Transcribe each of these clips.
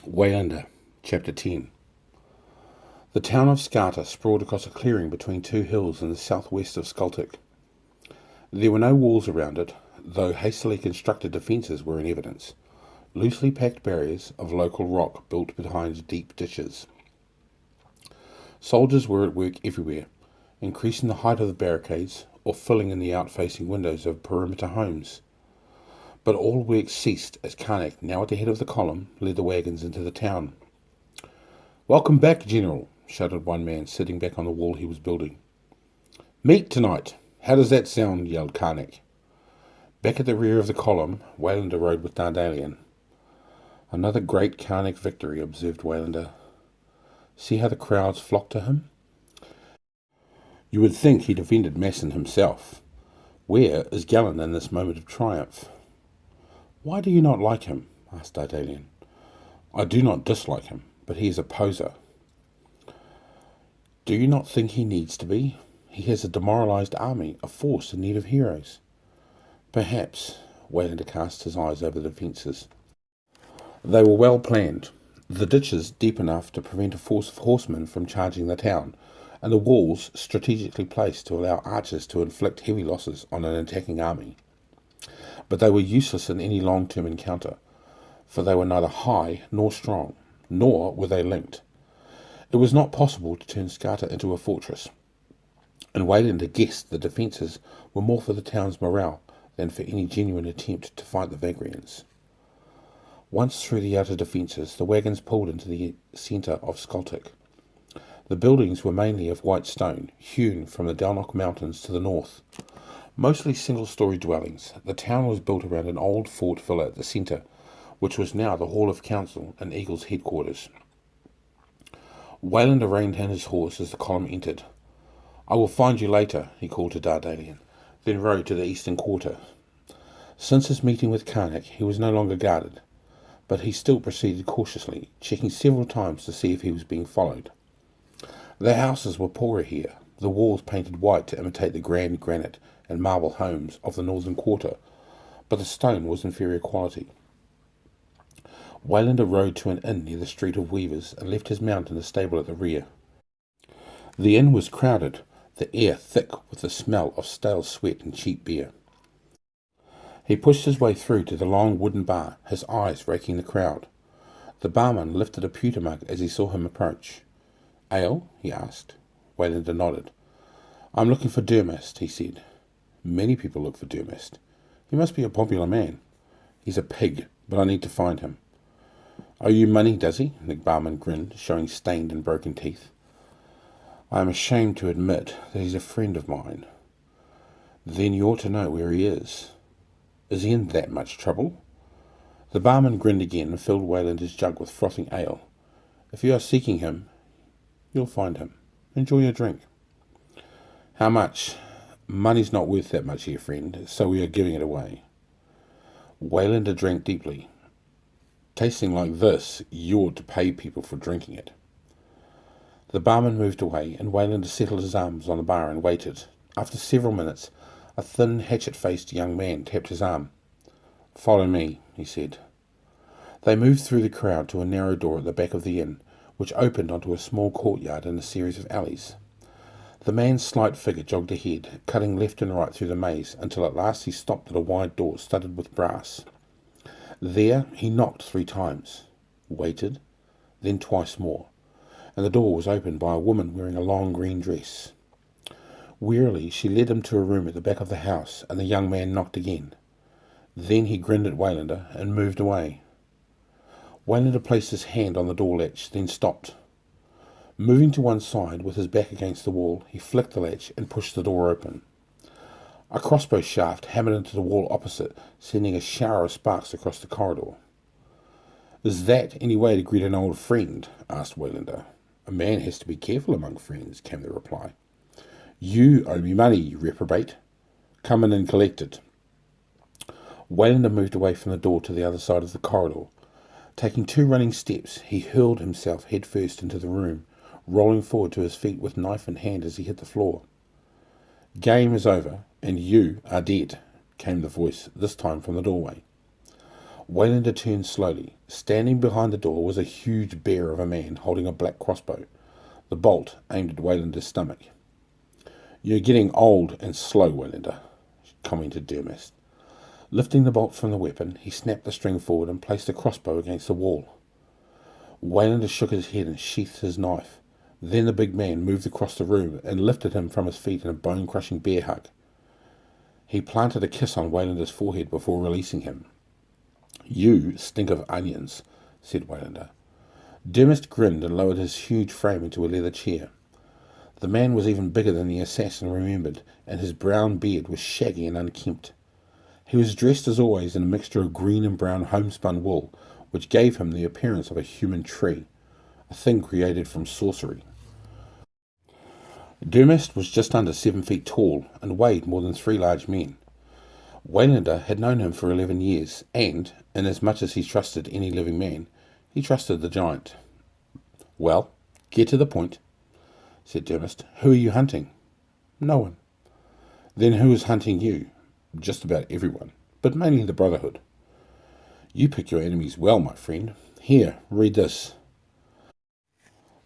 Waylander, Chapter 10. The town of Chptr sprawled across a clearing between two hills in the southwest of Chptr. There were no walls around it, though hastily constructed defences were in evidence, loosely packed barriers of local rock built behind deep ditches. Soldiers were at work everywhere, increasing the height of the barricades or filling in the out-facing windows of perimeter homes. But all work ceased as Karnak, now at the head of the column, led the wagons into the town. "Welcome back, General," shouted one man, sitting back on the wall he was building. "Meet tonight. How does that sound?" yelled Karnak. Back at the rear of the column, Waylander rode with Dardalian. "Another great Karnak victory," observed Waylander. "See how the crowds flock to him? You would think he defended Masson himself. Where is Gellin in this moment of triumph?" "Why do you not like him?" asked Dardalian. "I do not dislike him, but he is a poser." "Do you not think he needs to be? He has a demoralized army, a force in need of heroes." "Perhaps." Waylander cast his eyes over the defences. They were well planned, the ditches deep enough to prevent a force of horsemen from charging the town, and the walls strategically placed to allow archers to inflict heavy losses on an attacking army. But they were useless in any long-term encounter, for they were neither high nor strong, nor were they linked. It was not possible to turn Chptr into a fortress, and Waylander guessed the defences were more for the town's morale than for any genuine attempt to fight the Vagrians. Once through the outer defences, the wagons pulled into the centre of Chptr. The buildings were mainly of white stone, hewn from the Dalnock Mountains to the north. Mostly single-storey dwellings, the town was built around an old fort villa at the centre, which was now the Hall of Council and Eagle's headquarters. Waylander reined in his horse as the column entered. "I will find you later," he called to Dardalian, then rode to the eastern quarter. Since his meeting with Karnak, he was no longer guarded, but he still proceeded cautiously, checking several times to see if he was being followed. The houses were poorer here, the walls painted white to imitate the grand granite and marble homes of the northern quarter, but the stone was inferior quality. Waylander rode to an inn near the Street of Weavers and left his mount in the stable at the rear. The inn was crowded, the air thick with the smell of stale sweat and cheap beer. He pushed his way through to the long wooden bar, his eyes raking the crowd. The barman lifted a pewter mug as he saw him approach. "Ale?" he asked. Waylander nodded. "I'm looking for Dermist," he said. "Many people look for Dermist. He must be a popular man." "He's a pig, but I need to find him." "Owe you money, does he?" The barman grinned, showing stained and broken teeth. "I am ashamed to admit that he's a friend of mine." "Then you ought to know where he is." "Is he in that much trouble?" The barman grinned again and filled Waylander's jug with frothing ale. "If you are seeking him, you'll find him. Enjoy your drink." "How much?" "Money's not worth that much here, friend, so we are giving it away." Waylander drank deeply. "Tasting like this, you ought to pay people for drinking it." The barman moved away, and Waylander settled his arms on the bar and waited. After several minutes, a thin, hatchet-faced young man tapped his arm. "Follow me," he said. They moved through the crowd to a narrow door at the back of the inn, which opened onto a small courtyard and a series of alleys. The man's slight figure jogged ahead, cutting left and right through the maze, until at last he stopped at a wide door studded with brass. There he knocked 3 times, waited, then twice more, and the door was opened by a woman wearing a long green dress. Wearily she led him to a room at the back of the house, and the young man knocked again. Then he grinned at Waylander and moved away. Waylander placed his hand on the door latch, then stopped. Moving to one side with his back against the wall, he flicked the latch and pushed the door open. A crossbow shaft hammered into the wall opposite, sending a shower of sparks across the corridor. "Is that any way to greet an old friend?" asked Waylander. "A man has to be careful among friends," came the reply. "You owe me money, you reprobate. Come in and collect it." Waylander moved away from the door to the other side of the corridor. Taking 2 running steps, he hurled himself headfirst into the room, rolling forward to his feet with knife in hand as he hit the floor. "Game is over, and you are dead," came the voice, this time from the doorway. Waylander turned slowly. Standing behind the door was a huge bear of a man holding a black crossbow, the bolt aimed at Waylander's stomach. "You're getting old and slow, Waylander," commented Dermot. Lifting the bolt from the weapon, he snapped the string forward and placed the crossbow against the wall. Waylander shook his head and sheathed his knife. Then the big man moved across the room and lifted him from his feet in a bone-crushing bear hug. He planted a kiss on Waylander's forehead before releasing him. "You stink of onions," said Waylander. Dermot grinned and lowered his huge frame into a leather chair. The man was even bigger than the assassin remembered, and his brown beard was shaggy and unkempt. He was dressed as always in a mixture of green and brown homespun wool, which gave him the appearance of a human tree, a thing created from sorcery. Dermot was just under 7 feet tall and weighed more than 3 large men. Waylander had known him for 11 years, and, inasmuch as he trusted any living man, he trusted the giant. "Well, get to the point," said Dermot. "Who are you hunting?" "No one." "Then who is hunting you?" "Just about everyone, but mainly the Brotherhood." "You pick your enemies well, my friend. Here, read this."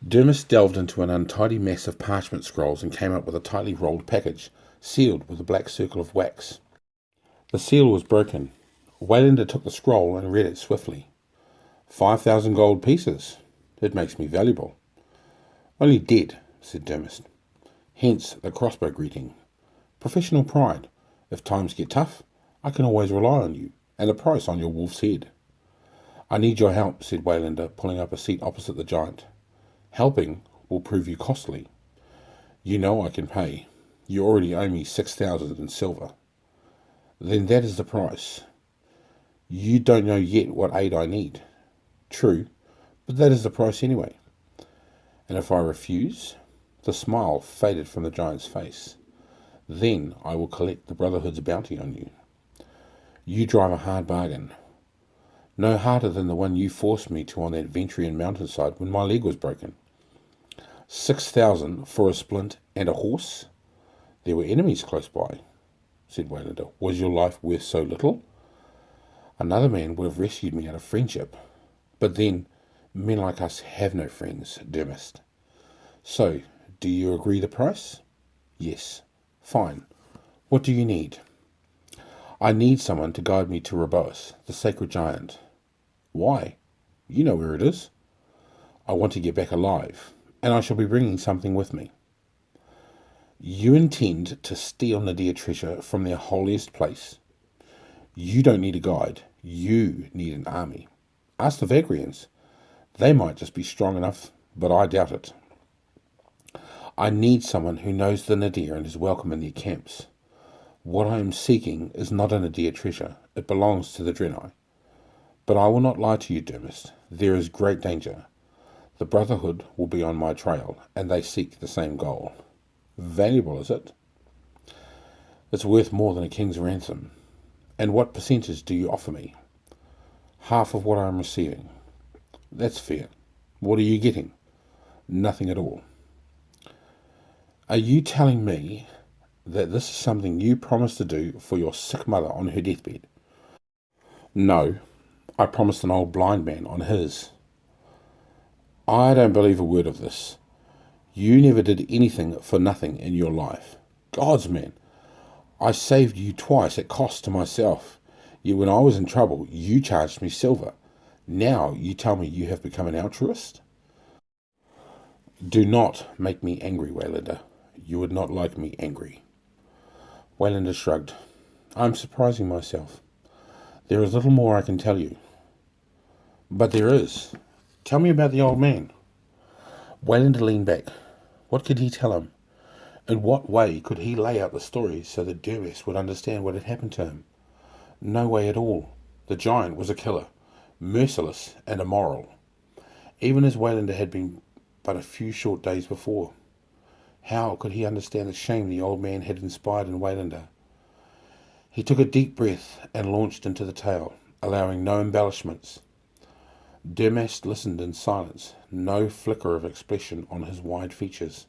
Dermot delved into an untidy mess of parchment scrolls and came up with a tightly rolled package, sealed with a black circle of wax. The seal was broken. Waylander took the scroll and read it swiftly. 5,000 gold pieces. It makes me valuable." "Only dead," said Dermot. "Hence the crossbow greeting. Professional pride. If times get tough, I can always rely on you, and a price on your wolf's head." "I need your help," said Waylander, pulling up a seat opposite the giant. "Helping will prove you costly." "You know I can pay. You already owe me 6,000 in silver." "Then that is the price." "You don't know yet what aid I need." "True, but that is the price anyway." "And if I refuse?" The smile faded from the giant's face. "Then I will collect the Brotherhood's bounty on you." "You drive a hard bargain." "No harder than the one you forced me to on that Ventrian mountainside when my leg was broken." 6,000 for a splint and a horse? There were enemies close by," said Waylander. "Was your life worth so little?" "Another man would have rescued me out of friendship. But then, men like us have no friends, Dermot. So, do you agree the price?" "Yes." "Fine. What do you need?" "I need someone to guide me to Reboas, the sacred giant." "Why? You know where it is." "I want to get back alive, and I shall be bringing something with me." "You intend to steal Nadir treasure from their holiest place? You don't need a guide. You need an army. Ask the Vagrians. They might just be strong enough, but I doubt it. I need someone who knows the Nadir and is welcome in their camps. What I am seeking is not a Nadir treasure. It belongs to the Draenei. But I will not lie to you, Dermot. There is great danger. The Brotherhood will be on my trail, and they seek the same goal." "Valuable, is it?" "It's worth more than a king's ransom." "And what percentage do you offer me?" "Half of what I am receiving." "That's fair. What are you getting?" "Nothing at all." "Are you telling me that this is something you promised to do for your sick mother on her deathbed?" "No. I promised an old blind man on his." "I don't believe a word of this. You never did anything for nothing in your life. Gods, man, I saved you twice at cost to myself. Yet when I was in trouble, you charged me silver. Now you tell me you have become an altruist?" "Do not make me angry, Waylander. You would not like me angry." Waylander shrugged. "I am surprising myself. There is little more I can tell you." "But there is. Tell me about the old man." Waylander leaned back. What could he tell him? In what way could he lay out the story so that Dermot would understand what had happened to him? No way at all. The giant was a killer, merciless and immoral, even as Waylander had been but a few short days before. How could he understand the shame the old man had inspired in Waylander? He took a deep breath and launched into the tale, allowing no embellishments. Dermot listened in silence, no flicker of expression on his wide features,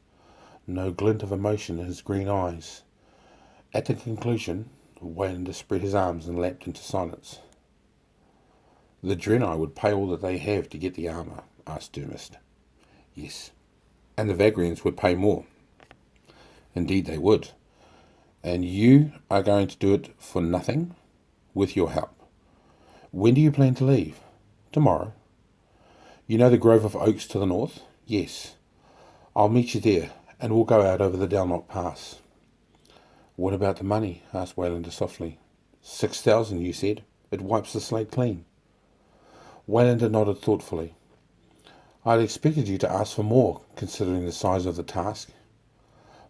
no glint of emotion in his green eyes. At the conclusion, Waylander spread his arms and lapsed into silence. The Drenai would pay all that they have to get the armour, asked Dermist. Yes. And the Vagrians would pay more. Indeed they would. And you are going to do it for nothing? With your help. When do you plan to leave? Tomorrow. You know the grove of oaks to the north? Yes. I'll meet you there, and we'll go out over the Dalnock Pass. What about the money? Asked Waylander softly. 6,000, you said. It wipes the slate clean. Waylander nodded thoughtfully. I'd expected you to ask for more, considering the size of the task.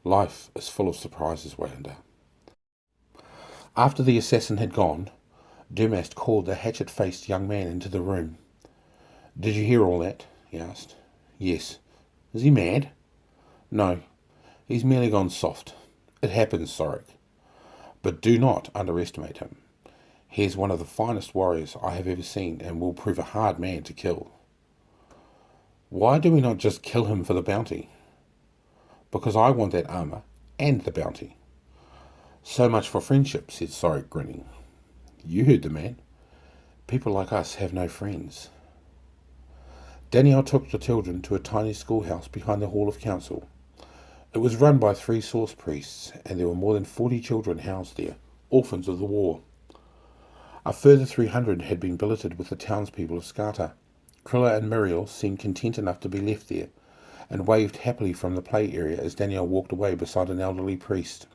Life is full of surprises, Waylander. After the assassin had gone, Dermast called the hatchet-faced young man into the room. Did you hear all that? He asked. Yes. Is he mad? No. He's merely gone soft. It happens, Sorek. But do not underestimate him. He is one of the finest warriors I have ever seen and will prove a hard man to kill. Why do we not just kill him for the bounty? Because I want that armour and the bounty. So much for friendship, said Sorek, grinning. You heard the man. People like us have no friends. Daniel took the children to a tiny schoolhouse behind the Hall of Council. It was run by 3 source priests, and there were more than 40 children housed there, orphans of the war. A further 300 had been billeted with the townspeople of Chptr. Krilla and Muriel seemed content enough to be left there, and waved happily from the play area as Daniel walked away beside an elderly priest.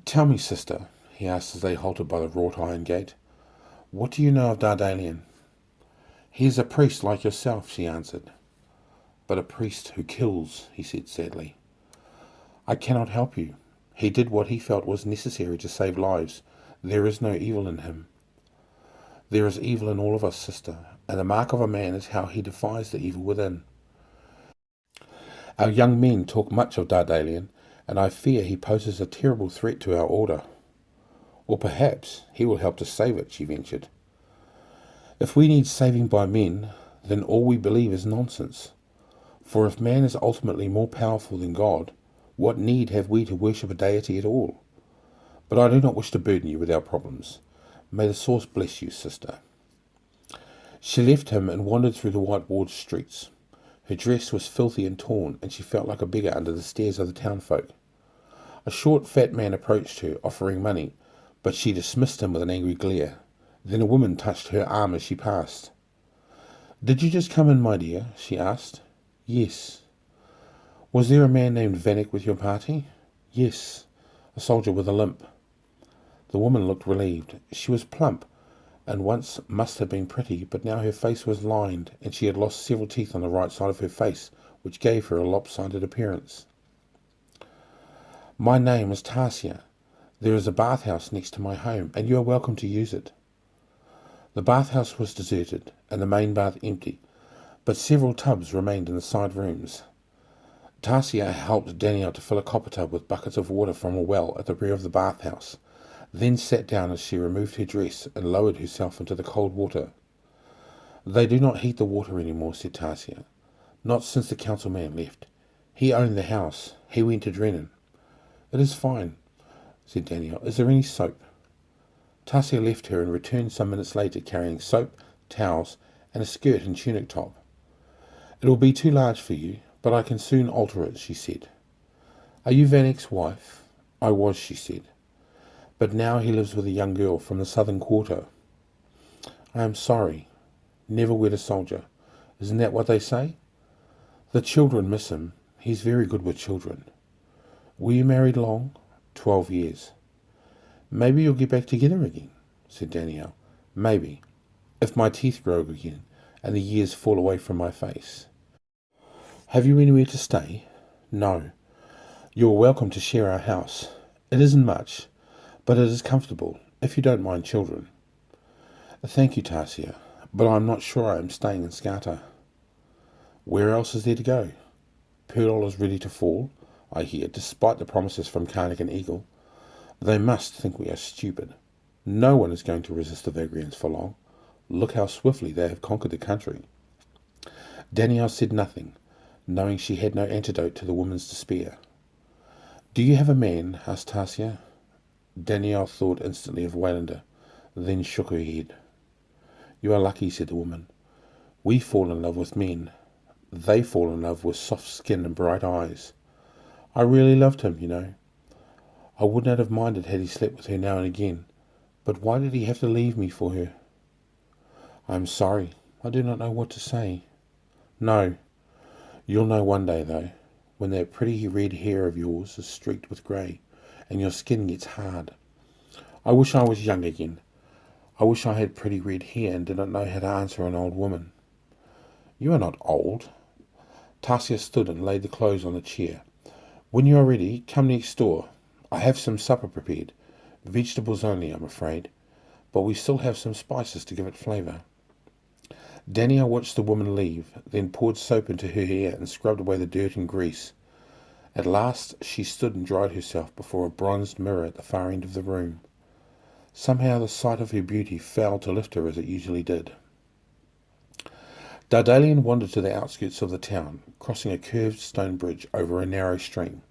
Tell me, sister, he asked as they halted by the wrought-iron gate, what do you know of Dardalian? He is a priest like yourself, she answered. But a priest who kills, he said sadly. I cannot help you. He did what he felt was necessary to save lives. There is no evil in him. There is evil in all of us, sister, and the mark of a man is how he defies the evil within. Our young men talk much of Dardalian, and I fear he poses a terrible threat to our order. Or perhaps he will help to save it, she ventured. If we need saving by men, then all we believe is nonsense. For if man is ultimately more powerful than God, what need have we to worship a deity at all? But I do not wish to burden you with our problems. May the source bless you, sister. She left him and wandered through the white-walled streets. Her dress was filthy and torn, and she felt like a beggar under the stares of the townfolk. A short, fat man approached her, offering money, but she dismissed him with an angry glare. Then a woman touched her arm as she passed. Did you just come in, my dear? She asked. Yes. Was there a man named Vanek with your party? Yes. A soldier with a limp. The woman looked relieved. She was plump, and once must have been pretty, but now her face was lined, and she had lost several teeth on the right side of her face, which gave her a lopsided appearance. My name is Tarsia. There is a bathhouse next to my home, and you are welcome to use it. The bathhouse was deserted, and the main bath empty, but several tubs remained in the side rooms. Tarsia helped Daniel to fill a copper tub with buckets of water from a well at the rear of the bathhouse, then sat down as she removed her dress and lowered herself into the cold water. They do not heat the water any more, said Tarsia. Not since the councilman left. He owned the house. He went to Drennan. It is fine, said Daniel. Is there any soap? Tarsia left her and returned some minutes later carrying soap, towels, and a skirt and tunic top. It will be too large for you, but I can soon alter it, she said. Are you Vanek's wife? I was, she said. But now he lives with a young girl from the southern quarter. I am sorry. Never wed a soldier. Isn't that what they say? The children miss him. He's very good with children. Were you married long? 12 years. Maybe you'll get back together again, said Daniel. Maybe, if my teeth grow again and the years fall away from my face. Have you anywhere to stay? No. You are welcome to share our house. It isn't much, but it is comfortable, if you don't mind children. Thank you, Tarsia, but I'm not sure I am staying in Chptr. Where else is there to go? Pearl is ready to fall, I hear, despite the promises from Karnak and Eagle. They must think we are stupid. No one is going to resist the Vagrians for long. Look how swiftly they have conquered the country. Danielle said nothing, knowing she had no antidote to the woman's despair. Do you have a man? Asked Tarsia. Danielle thought instantly of Waylander, then shook her head. You are lucky, said the woman. We fall in love with men. They fall in love with soft skin and bright eyes. I really loved him, you know. I would not have minded had he slept with her now and again, but why did he have to leave me for her? I am sorry. I do not know what to say. No. You'll know one day, though, when that pretty red hair of yours is streaked with grey, and your skin gets hard. I wish I was young again. I wish I had pretty red hair and did not know how to answer an old woman. You are not old. Tasia stood and laid the clothes on the chair. When you are ready, come next door. I have some supper prepared. Vegetables only, I'm afraid, but we still have some spices to give it flavour. Danielle watched the woman leave, then poured soap into her hair and scrubbed away the dirt and grease. At last she stood and dried herself before a bronzed mirror at the far end of the room. Somehow the sight of her beauty failed to lift her as it usually did. Dardalian wandered to the outskirts of the town, crossing a curved stone bridge over a narrow stream.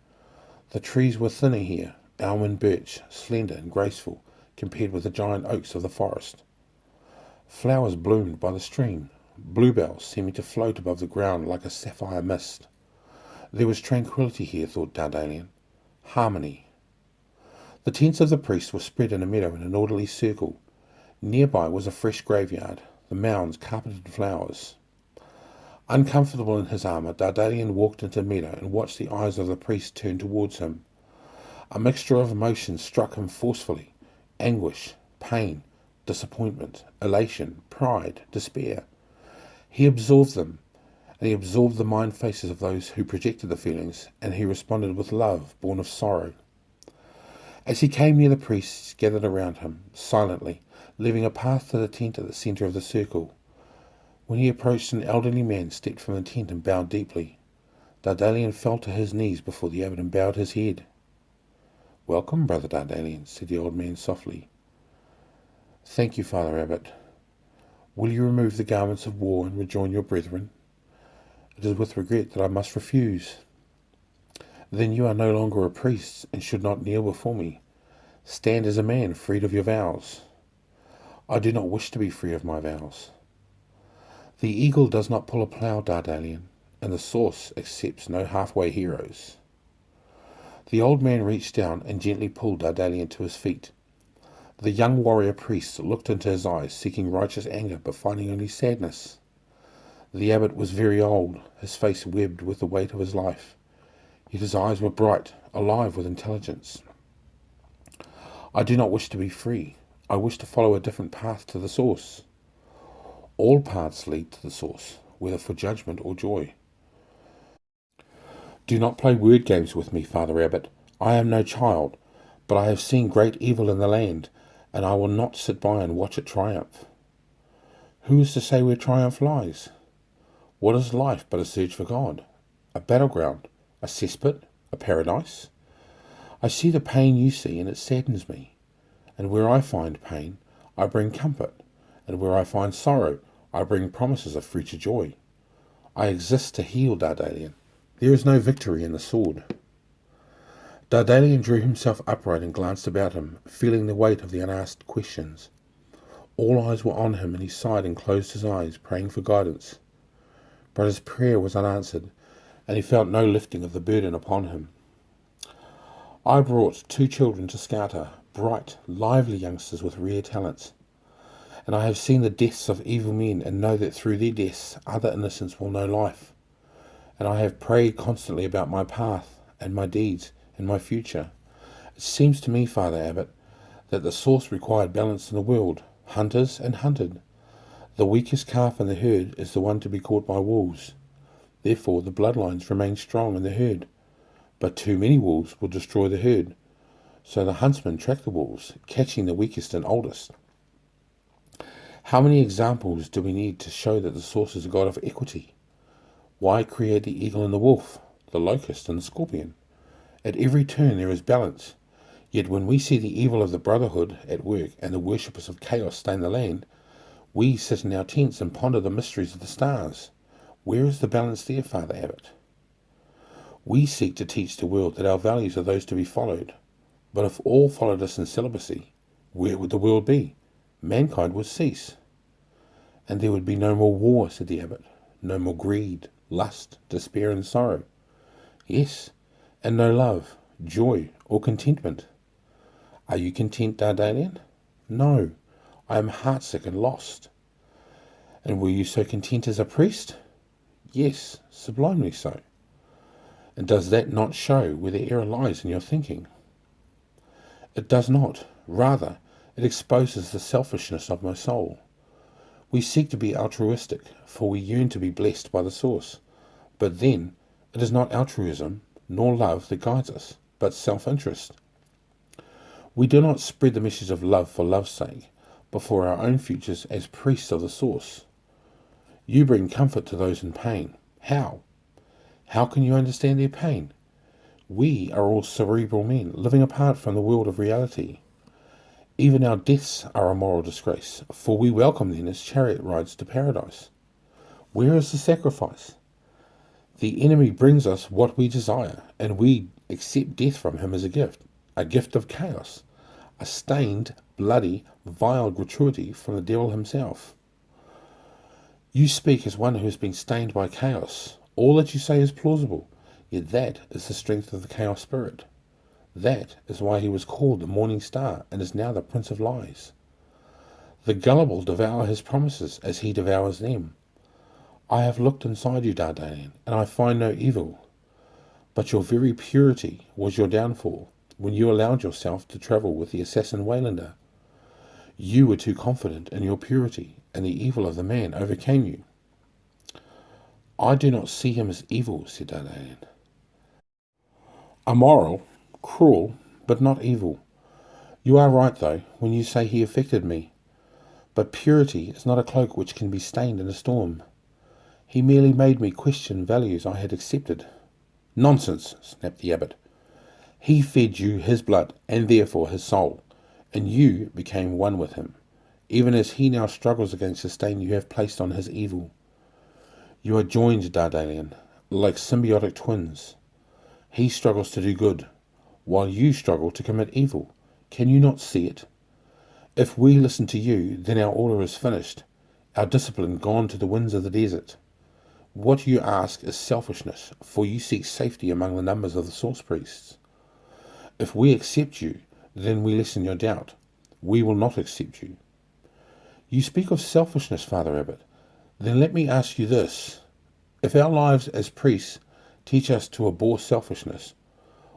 The trees were thinner here, elm and birch, slender and graceful, compared with the giant oaks of the forest. Flowers bloomed by the stream, bluebells seeming to float above the ground like a sapphire mist. There was tranquillity here, thought Dardalian. Harmony. The tents of the priests were spread in a meadow in an orderly circle. Nearby was a fresh graveyard, the mounds carpeted in flowers. Uncomfortable in his armour, Dardalian walked into the meadow and watched the eyes of the priest turn towards him. A mixture of emotions struck him forcefully: anguish, pain, disappointment, elation, pride, despair. He absorbed them, and he absorbed the mind faces of those who projected the feelings, and he responded with love born of sorrow. As he came near, the priests gathered around him, silently, leaving a path to the tent at the centre of the circle. When he approached, an elderly man stepped from the tent and bowed deeply. Dardalian fell to his knees before the abbot and bowed his head. "Welcome, Brother Dardalian," said the old man softly. "Thank you, Father Abbot. Will you remove the garments of war and rejoin your brethren? It is with regret that I must refuse." "Then you are no longer a priest, and should not kneel before me. Stand as a man, freed of your vows." "I do not wish to be free of my vows." "The eagle does not pull a plough, Dardalian, and the source accepts no halfway heroes." The old man reached down and gently pulled Dardalian to his feet. The young warrior priest looked into his eyes, seeking righteous anger, but finding only sadness. The abbot was very old, his face webbed with the weight of his life, yet his eyes were bright, alive with intelligence. "I do not wish to be free. I wish to follow a different path to the source." "All paths lead to the source, whether for judgment or joy." "Do not play word games with me, Father Abbot. I am no child, but I have seen great evil in the land, and I will not sit by and watch it triumph." "Who is to say where triumph lies? What is life but a search for God? A battleground? A cesspit? A paradise? I see the pain you see, and it saddens me. And where I find pain, I bring comfort, and where I find sorrow, I bring promises of future joy. I exist to heal, Dardalian. There is no victory in the sword." Dardalian drew himself upright and glanced about him, feeling the weight of the unasked questions. All eyes were on him, and he sighed and closed his eyes, praying for guidance. But his prayer was unanswered, and he felt no lifting of the burden upon him. "I brought 2 children to Chptr, bright, lively youngsters with rare talents. And I have seen the deaths of evil men, and know that through their deaths other innocents will know life. And I have prayed constantly about my path, and my deeds, and my future. It seems to me, Father Abbot, that the source required balance in the world, hunters and hunted. The weakest calf in the herd is the one to be caught by wolves. Therefore the bloodlines remain strong in the herd. But too many wolves will destroy the herd. So the huntsmen track the wolves, catching the weakest and oldest. How many examples do we need to show that the source is a God of equity? Why create the eagle and the wolf, the locust and the scorpion? At every turn there is balance. Yet when we see the evil of the brotherhood at work and the worshippers of chaos stain the land, we sit in our tents and ponder the mysteries of the stars. Where is the balance there, Father Abbot? We seek to teach the world that our values are those to be followed. But if all followed us in celibacy, where would the world be? Mankind would cease. And there would be no more war, said the abbot. No more greed, lust, despair, and sorrow. Yes, and no love, joy, or contentment. Are you content, Dardalian? No, I am heartsick and lost. And were you so content as a priest? Yes, sublimely so. And does that not show where the error lies in your thinking? It does not. Rather, it exposes the selfishness of my soul. We seek to be altruistic, for we yearn to be blessed by the source. But then, it is not altruism nor love that guides us, but self-interest. We do not spread the message of love for love's sake, but for our own futures as priests of the source. You bring comfort to those in pain. How? How can you understand their pain? We are all cerebral men, living apart from the world of reality. Even our deaths are a moral disgrace, for we welcome them as chariot rides to paradise. Where is the sacrifice? The enemy brings us what we desire, and we accept death from him as a gift of chaos, a stained, bloody, vile gratuity from the devil himself. You speak as one who has been stained by chaos. All that you say is plausible, yet that is the strength of the chaos spirit. That is why he was called the morning star, and is now the prince of lies. The gullible devour his promises as he devours them. I have looked inside you, Dardalian, and I find no evil. But your very purity was your downfall, when you allowed yourself to travel with the assassin Waylander. You were too confident in your purity, and the evil of the man overcame you. I do not see him as evil, said Dardalian. Immoral, cruel, but not evil. You are right, though, when you say he affected me. But purity is not a cloak which can be stained in a storm. He merely made me question values I had accepted. Nonsense, snapped the abbot. He fed you his blood, and therefore his soul, and you became one with him, even as he now struggles against the stain you have placed on his evil. You are joined, Dardalian, like symbiotic twins. He struggles to do good, while you struggle to commit evil. Can you not see it? If we listen to you, then our order is finished, our discipline gone to the winds of the desert. What you ask is selfishness, for you seek safety among the numbers of the source priests. If we accept you, then we lessen your doubt. We will not accept you. You speak of selfishness, Father Abbot. Then let me ask you this. If our lives as priests teach us to abhor selfishness,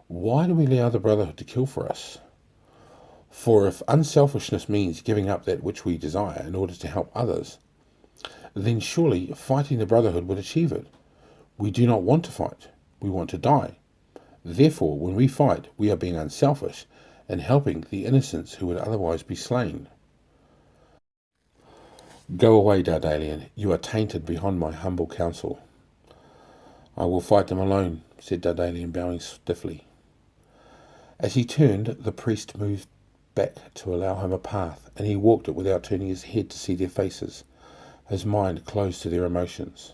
why do we allow the Brotherhood to kill for us? For if unselfishness means giving up that which we desire in order to help others, then surely fighting the Brotherhood would achieve it. We do not want to fight. We want to die. Therefore, when we fight, we are being unselfish and helping the innocents who would otherwise be slain. Go away, Dardalian. You are tainted beyond my humble counsel. I will fight them alone, said Dardalian, bowing stiffly. As he turned, the priest moved back to allow him a path, and he walked it without turning his head to see their faces, his mind closed to their emotions.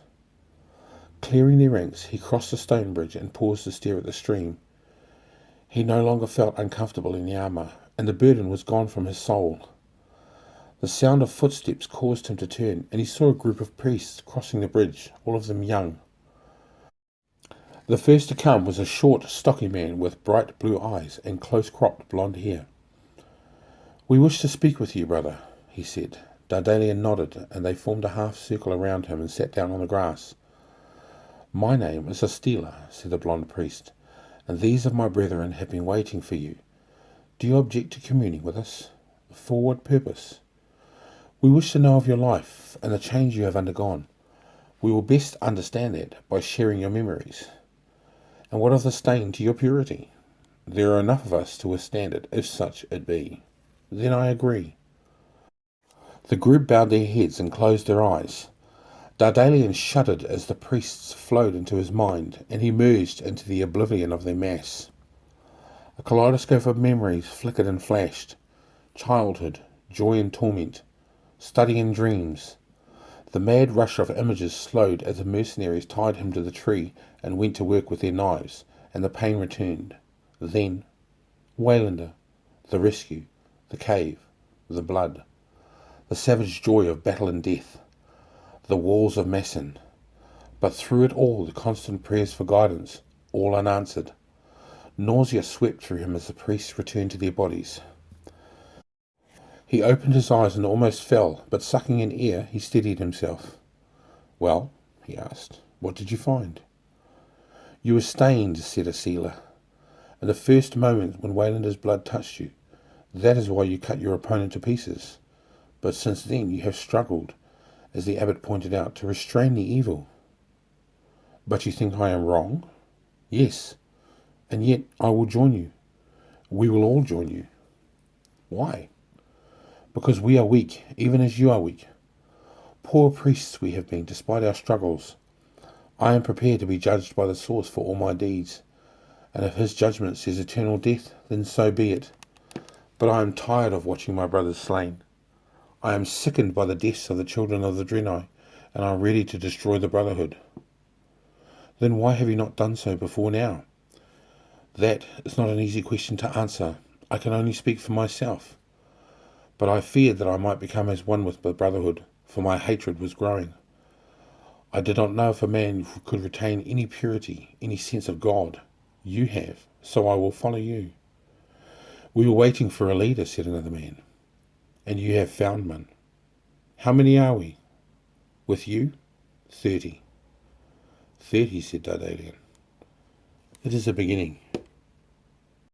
Clearing their ranks, he crossed the stone bridge and paused to stare at the stream. He no longer felt uncomfortable in the armour, and the burden was gone from his soul. The sound of footsteps caused him to turn, and he saw a group of priests crossing the bridge, all of them young. The first to come was a short, stocky man with bright blue eyes and close-cropped blonde hair. "We wish to speak with you, brother," he said. Dardalian nodded, and they formed a half-circle around him and sat down on the grass. "My name is Astila," said the blonde priest, "and these of my brethren have been waiting for you. Do you object to communing with us? For what purpose? We wish to know of your life and the change you have undergone. We will best understand that by sharing your memories. And what of the stain to your purity? There are enough of us to withstand it, if such it be." "Then I agree." The group bowed their heads and closed their eyes. Dardalian shuddered as the priests flowed into his mind, and he merged into the oblivion of their mass. A kaleidoscope of memories flickered and flashed. Childhood, joy and torment, study and dreams. The mad rush of images slowed as the mercenaries tied him to the tree and went to work with their knives, and the pain returned. Then, Waylander, the rescue, the cave, the blood, the savage joy of battle and death. the walls of Masson, but through it all the constant prayers for guidance, all unanswered. Nausea swept through him as the priests returned to their bodies. He opened his eyes and almost fell, but sucking in air, he steadied himself. "Well," he asked, "what did you find?" "You were stained," said a sealer. "In the first moment when Waylander's blood touched you, that is why you cut your opponent to pieces. But since then you have struggled, as the abbot pointed out, to restrain the evil." "But you think I am wrong?" "Yes, and yet I will join you. We will all join you." "Why?" "Because we are weak, even as you are weak. Poor priests we have been, despite our struggles. I am prepared to be judged by the source for all my deeds, and if his judgment says eternal death, then so be it. But I am tired of watching my brothers slain. I am sickened by the deaths of the children of the Drenai, and I am ready to destroy the Brotherhood." "Then why have you not done so before now?" "That is not an easy question to answer. I can only speak for myself. But I feared that I might become as one with the Brotherhood, for my hatred was growing. I did not know if a man could retain any purity, any sense of God. You have, so I will follow you." "We were waiting for a leader," said another man. "And you have found one. How many are we?" "With you? 30. 30, said Dardalian. "It is a beginning."